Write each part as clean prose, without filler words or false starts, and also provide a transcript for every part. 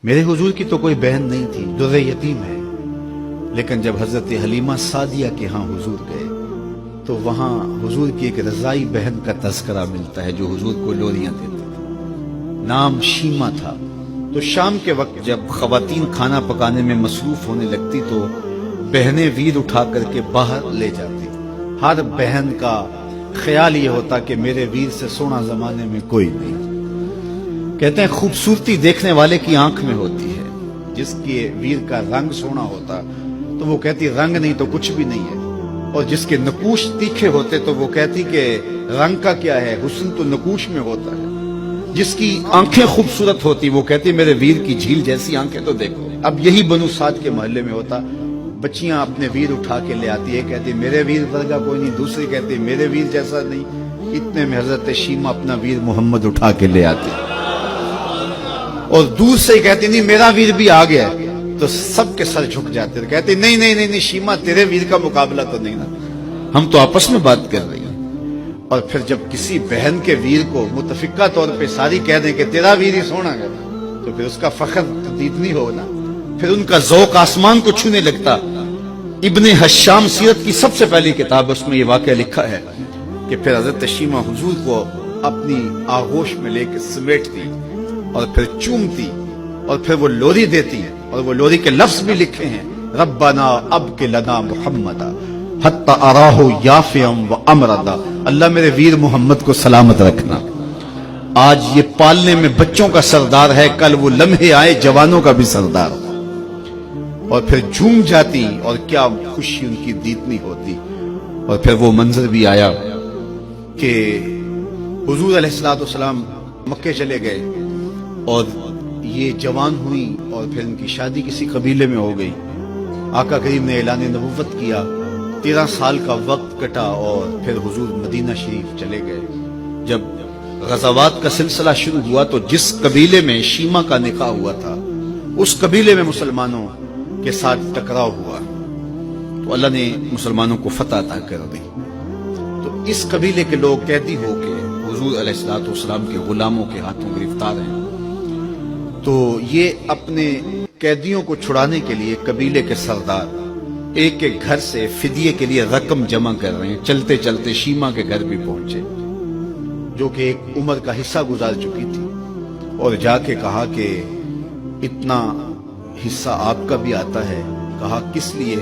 میرے حضور کی تو کوئی بہن نہیں تھی، در یتیم ہے، لیکن جب حضرت حلیمہ سعدیہ کے ہاں حضور گئے تو وہاں حضور کی ایک رضائی بہن کا تذکرہ ملتا ہے جو حضور کو لوریاں دیتی تھی، نام شیمہ تھا۔ تو شام کے وقت جب خواتین کھانا پکانے میں مصروف ہونے لگتی تو بہنیں ویر اٹھا کر کے باہر لے جاتی۔ ہر بہن کا خیال یہ ہوتا کہ میرے ویر سے سونا زمانے میں کوئی نہیں۔ کہتے ہیں خوبصورتی دیکھنے والے کی آنکھ میں ہوتی ہے، جس کے ویر کا رنگ سونا ہوتا تو وہ کہتی رنگ نہیں تو کچھ بھی نہیں ہے، اور جس کے نقوش تیکھے ہوتے تو وہ کہتی کہ رنگ کا کیا ہے، حسن تو نقوش میں ہوتا ہے۔ جس کی آنکھیں خوبصورت ہوتی وہ کہتی میرے ویر کی جھیل جیسی آنکھیں تو دیکھو۔ اب یہی بنو سعد کے محلے میں ہوتا، بچیاں اپنے ویر اٹھا کے لے آتی ہے، کہتی میرے ویر ورگا کوئی نہیں، دوسری کہتی میرے ویر جیسا نہیں۔ اتنے میں حضرت شیمہ اپنا ویر محمد اٹھا کے لے آتی اور دور سے ہی کہتی نہیں میرا ویر بھی آ گیا ہے، تو سب کے سر جھک جاتے ہیں، کہتے نہیں نہیں نہیں شیمہ تیرے ویر کا مقابلہ تو نہیں نا، ہم تو آپس میں بات کر رہے ہیں۔ اور پھر جب کسی بہن کے ویر کو متفقہ طور پہ ساری کہہ دیں کہ تیرا ویر ہی سونا ہے تو پھر اس کا فخر تردید نہیں ہونا، پھر ان کا ذوق آسمان کو چھونے لگتا۔ ابن حشام سیرت کی سب سے پہلی کتاب، اس میں یہ واقعہ لکھا ہے کہ پھر حضرت شیمہ حضور کو اپنی آغوش میں لے کے سمیٹتی اور پھر چومتی اور پھر وہ لوری دیتی ہیں، اور وہ لوری کے لفظ بھی لکھے ہیں، ربنا ابق لنا محمدا حتی اراہ یافعا و امردا، اللہ میرے ویر محمد کو سلامت رکھنا۔ آج یہ پالنے میں بچوں کا سردار ہے، کل وہ لمحے آئے جوانوں کا بھی سردار۔ اور پھر جھوم جاتی اور کیا خوشی ان کی دیدنی ہوتی۔ اور پھر وہ منظر بھی آیا کہ حضور علیہ السلام مکے چلے گئے اور یہ جوان ہوئی اور پھر ان کی شادی کسی قبیلے میں ہو گئی۔ آقا کریم نے اعلان نبوت کیا، 13 سال کا وقت کٹا اور پھر حضور مدینہ شریف چلے گئے۔ جب غزوات کا سلسلہ شروع ہوا تو جس قبیلے میں شیمہ کا نکاح ہوا تھا اس قبیلے میں مسلمانوں کے ساتھ ٹکراؤ ہوا تو اللہ نے مسلمانوں کو فتح عطا کر دی۔ تو اس قبیلے کے لوگ قیدی ہو کے حضور علیہ السلام کے غلاموں کے ہاتھوں گرفتار ہیں۔ تو یہ اپنے قیدیوں کو چھڑانے کے لیے قبیلے کے سردار ایک ایک گھر سے فدیے کے لیے رقم جمع کر رہے ہیں۔ چلتے چلتے شیمہ کے گھر بھی پہنچے جو کہ ایک عمر کا حصہ گزار چکی تھی، اور جا کے کہا کہ اتنا حصہ آپ کا بھی آتا ہے۔ کہا کس لیے؟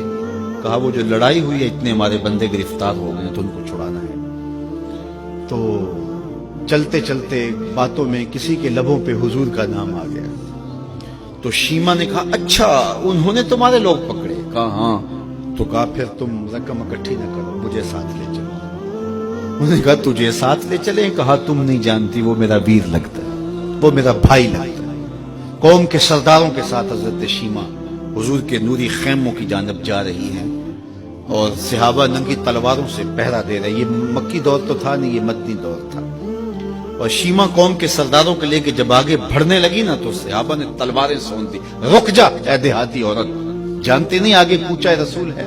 کہا وہ جو لڑائی ہوئی ہے اتنے ہمارے بندے گرفتار ہو گئے تو ان کو چھڑانا ہے۔ تو چلتے چلتے باتوں میں کسی کے لبوں پہ حضور کا نام آ گیا تو شیمہ نے کہا اچھا انہوں نے تمہارے لوگ پکڑے؟ کہا ہاں۔ تو کہا پھر تم رقم اکٹھی نہ کرو، مجھے ساتھ لے چلو۔ انہوں نے کہا تجھے ساتھ لے چلیں؟ کہا تم نہیں جانتی وہ میرا ویر لگتا ہے، وہ میرا بھائی لگتا ہے۔ قوم کے سرداروں کے ساتھ حضرت شیمہ حضور کے نوری خیموں کی جانب جا رہی ہیں اور صحابہ ننگی تلواروں سے پہرا دے رہے۔ یہ مکی دور تو تھا نہیں، یہ مدنی دور تھا۔ اور شیمہ قوم کے سرداروں کے لے کے جب آگے بڑھنے لگی نا تو صحابہ نے تلواریں سونت دی، رک جا اے دیہاتی عورت، جانتے نہیں آگے پوچھا رسول ہے،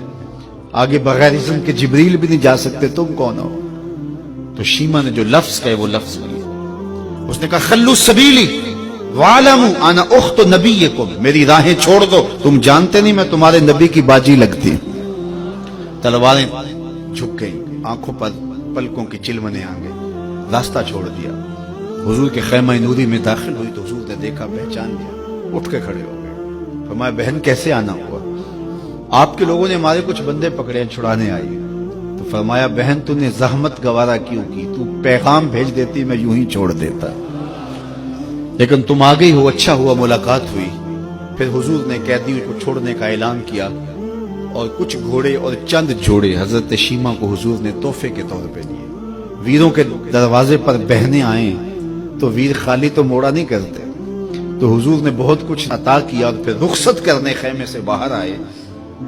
آگے بغیر اذن کے جبریل بھی نہیں جا سکتے، تم کون ہو؟ تو شیمہ نے جو لفظ کہے وہ لفظ بولے، اس نے کہا خلو سبیلی وَعَلَمُوا أَنَا أُخْتُ نَبِيِّكُمْ، میری راہیں چھوڑ دو، تم جانتے نہیں میں تمہارے نبی کی باجی لگتی۔ تلواریں جھک گئیں، آنکھوں پر پلکوں کی چلمنے آ گئے، راستہ چھوڑ دیا۔ حضور کے خیمہ نوری میں داخل ہوئی تو حضور نے دیکھا، پہچان لیا، اٹھ کے کھڑے ہو گئے۔ فرمایا بہن کیسے آنا ہوا؟ آپ کے لوگوں نے ہمارے کچھ بندے پکڑے چھڑانے آئی۔ تو فرمایا بہن تو نے زحمت گوارا کیوں کی؟ تو پیغام بھیج دیتی میں یوں ہی چھوڑ دیتا، لیکن تم آ گئی ہو، اچھا ہوا ملاقات ہوئی۔ پھر حضور نے قیدیوں کو چھوڑنے کا اعلان کیا اور کچھ گھوڑے اور چند جوڑے حضرت شیمہ کو حضور نے تحفے کے طور پہ دیے۔ ویروں کے دروازے پر بہنیں آئیں تو ویر خالی تو موڑا نہیں کرتے، تو حضور نے بہت کچھ عطا کیا اور پھر رخصت کرنے خیمے سے باہر آئے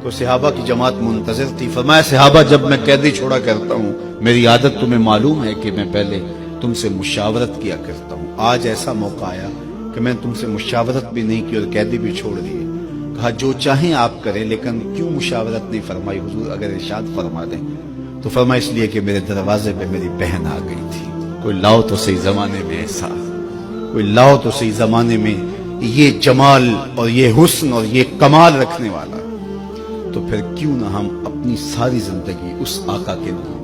تو صحابہ کی جماعت منتظر تھی۔ فرمایا صحابہ جب میں قیدی چھوڑا کرتا ہوں میری عادت تمہیں معلوم ہے کہ میں پہلے تم سے مشاورت کیا کرتا ہوں، آج ایسا موقع آیا کہ میں تم سے مشاورت بھی نہیں کی اور قیدی بھی چھوڑ دیے۔ کہا جو چاہیں آپ کریں لیکن کیوں مشاورت نہیں فرمائی حضور؟ اگر ارشاد فرما دیں تو فرمایا اس لیے کہ میرے دروازے پہ میری بہن آ گئی تھی۔ کوئی لاؤ تو صحیح زمانے میں ایسا، کوئی لاؤ تو صحیح زمانے میں یہ جمال اور یہ حسن اور یہ کمال رکھنے والا، تو پھر کیوں نہ ہم اپنی ساری زندگی اس آقا کے نام